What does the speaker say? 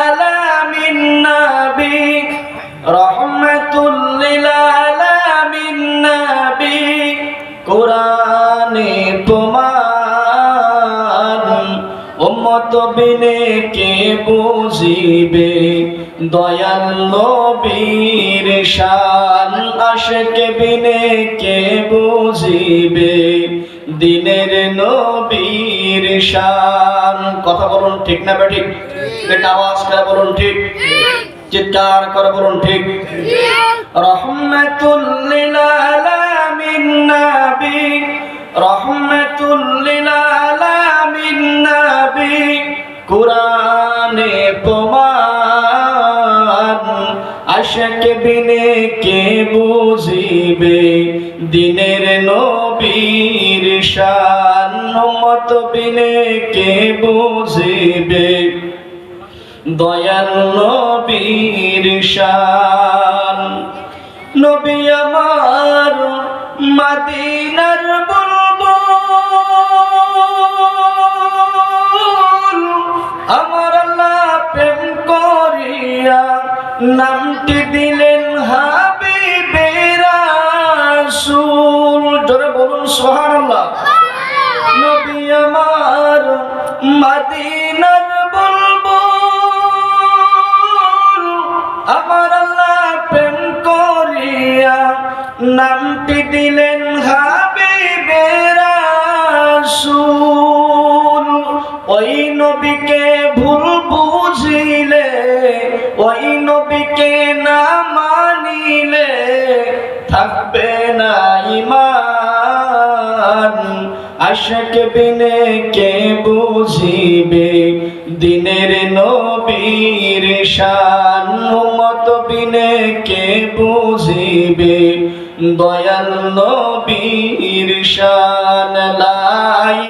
আলামিন নবী রহমাতুল লিল আলামিন নবী কোরআনে তোমার উম্মত বিনে কে বুঝিবে দয়াল নবীর শান আশিক বিনে কে বুঝিবে দিনের নবীর শান। কথা বলুন ঠিক না বেঠিক? এটা আওয়াজ করে বলুন ঠিক, চিৎকার করে বলুন ঠিক। রহমাতুল লিল আলামিন নবী রহমাতুল লিল আলামিন নবী কোরআনে প্রমাণ আশিক বিনে কে বুঝিবে দিনের নবীর শান উম্মত বিনে কে বুঝিবে দয়াল নবীর শান। নবী আমার মদিনার বুলবুল আমার আল্লাহ প্রেম করিয়া নামটি দিলেন হাবিবে রাসূল। জোরে বলুন সুবহানাল্লাহ। নবী আমার মদিনার বুলবুল আমার আল্লাহ প্রেম করিয়া নামটি দিলেন হাবিবে রাসূল। ওই নবীকে ভুল বুঝিলে ওই নবীকে না মানিলে থাকবে না ঈমান আশিক বিনে কে বুঝিবে দিনের নবীর শান উম্মত বিনে কে বুঝিবে দয়াল নবীর শান। লা